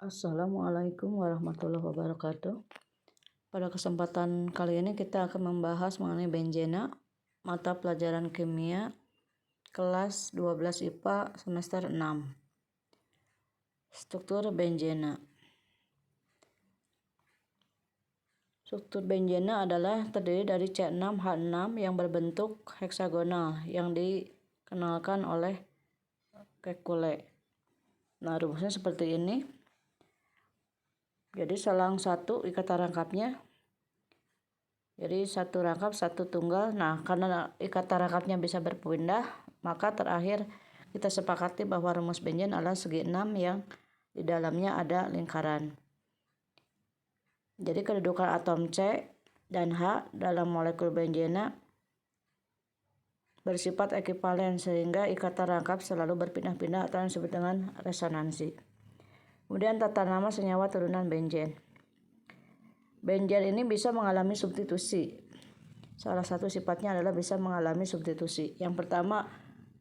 Assalamualaikum warahmatullahi wabarakatuh. Pada kesempatan kali ini kita akan membahas mengenai benzena, mata pelajaran kimia, kelas 12 IPA semester 6. Struktur benzena. Struktur benzena adalah terdiri dari C6H6 yang berbentuk heksagonal yang dikenalkan oleh Kekulé. Nah, rumusnya seperti ini. Jadi selang satu ikatan rangkapnya. Jadi satu rangkap satu tunggal. Nah, karena ikatan rangkapnya bisa berpindah, maka terakhir kita sepakati bahwa rumus benzen adalah segi 6 yang di dalamnya ada lingkaran. Jadi kedudukan atom C dan H dalam molekul benzena bersifat ekivalen sehingga ikatan rangkap selalu berpindah-pindah atau yang disebut dengan resonansi. Kemudian tata nama senyawa turunan benzen. Benzen ini bisa mengalami substitusi. Salah satu sifatnya adalah bisa mengalami substitusi. Yang pertama,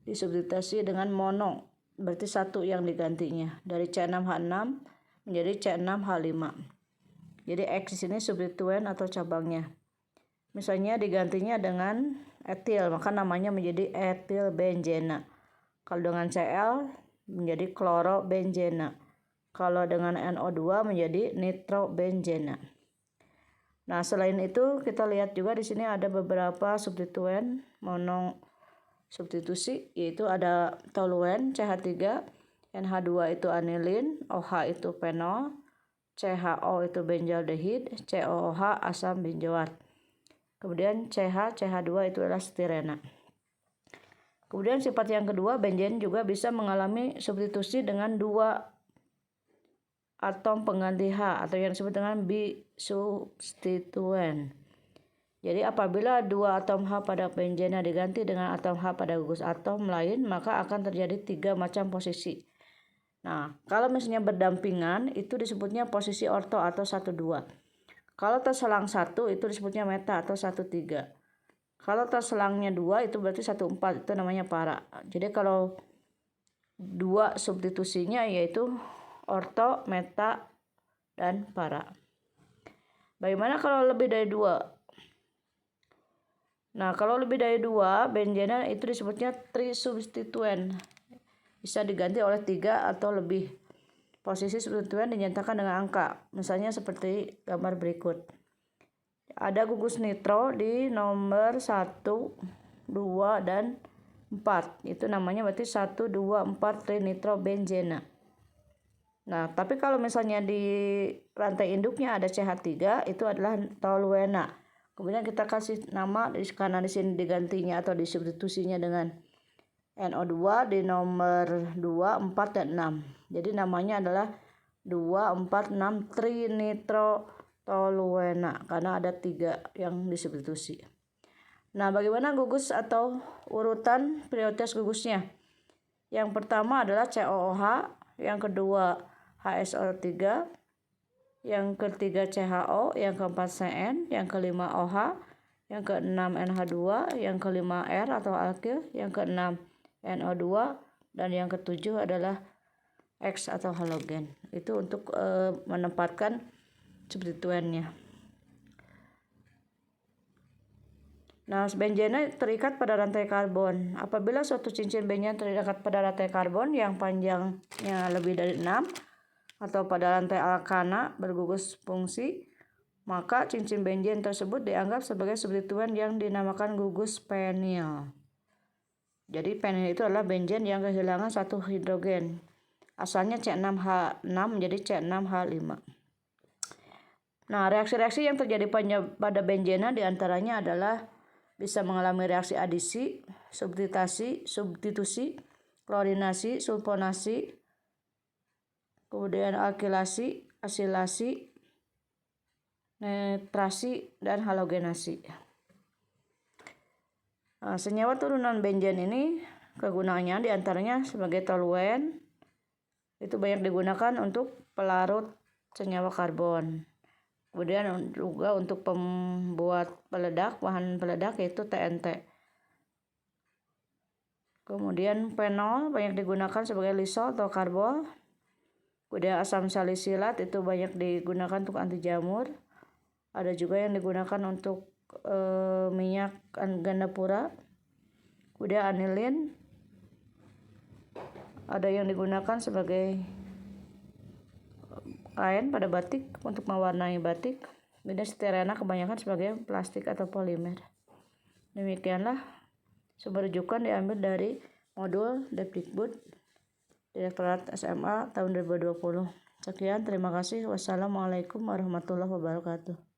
disubstitusi dengan mono, berarti satu yang digantinya. Dari C6H6 menjadi C6H5. Jadi X di sini substituen atau cabangnya. Misalnya digantinya dengan etil, maka namanya menjadi etil benzena. Kalau dengan Cl menjadi klorobenzena. Kalau dengan NO2 menjadi nitrobenzena. Nah, selain itu kita lihat juga di sini ada beberapa substituen mono substitusi, yaitu ada toluen CH3, NH2 itu anilin, OH itu fenol, CHO itu benzaldehid, COOH asam benzoat. Kemudian CH2 itu adalah stirena. Kemudian sifat yang kedua, benzen juga bisa mengalami substitusi dengan dua atom pengganti H atau yang disebut dengan bisubstituen. Jadi apabila dua atom H pada benzena diganti dengan atom H pada gugus atom lain, maka akan terjadi 3 macam posisi. Nah, kalau misalnya berdampingan itu disebutnya posisi orto atau 1,2. Kalau terselang 1 itu disebutnya meta atau 1,3. Kalau terselangnya 2 itu berarti 1,4, itu namanya para. Jadi kalau dua substitusinya yaitu orto, meta, dan para. Bagaimana kalau lebih dari 2? Nah, kalau lebih dari 2, benzena itu disebutnya trisubstituen. Bisa diganti oleh 3 atau lebih. Posisi substituen dinyatakan dengan angka. Misalnya seperti gambar berikut. Ada gugus nitro di nomor 1, 2, dan 4. Itu namanya berarti 1, 2, 4 trinitrobenzena. Nah, tapi kalau misalnya di rantai induknya ada CH3, itu adalah toluena. Kemudian kita kasih nama karena di sini digantinya atau disubstitusinya dengan NO2 di nomor 2, 4, dan 6. Jadi namanya adalah 2, 4, 6 trinitrotoluena karena ada 3 yang disubstitusi. Nah, bagaimana gugus atau urutan prioritas gugusnya? Yang pertama adalah COOH, yang kedua HSO3, yang ketiga CHO, yang keempat CN, yang kelima OH, yang keenam NH2, yang kelima R atau alkil, yang keenam NO2, dan yang ketujuh adalah X atau halogen. Itu untuk menempatkan substituennya. Nah, benzena terikat pada rantai karbon. Apabila suatu cincin benzena terikat pada rantai karbon yang panjangnya lebih dari 6 atau pada rantai alkana bergugus fungsi, maka cincin benzen tersebut dianggap sebagai substituen yang dinamakan gugus penil. Jadi penil itu adalah benzen yang kehilangan satu hidrogen. Asalnya C6H6 menjadi C6H5. Nah, reaksi-reaksi yang terjadi pada benzena diantaranya adalah bisa mengalami reaksi adisi, substitusi, klorinasi, sulfonasi, kemudian alkilasi, asilasi, netrasi, dan halogenasi. Nah, senyawa turunan benzen ini kegunaannya diantaranya sebagai toluen, itu banyak digunakan untuk pelarut senyawa karbon. Kemudian juga untuk pembuat peledak, bahan peledak yaitu TNT. Kemudian fenol banyak digunakan sebagai lisol atau karbol. Kemudian asam salisilat itu banyak digunakan untuk anti jamur. Ada juga yang digunakan untuk minyak gandapura. Kemudian anilin ada yang digunakan sebagai kain pada batik untuk mewarnai batik. Kemudian styrena kebanyakan sebagai plastik atau polimer. Demikianlah sumber rujukan diambil dari modul Depdikbud Direktorat SMA tahun 2020. Sekian, terima kasih. Wassalamualaikum warahmatullahi wabarakatuh.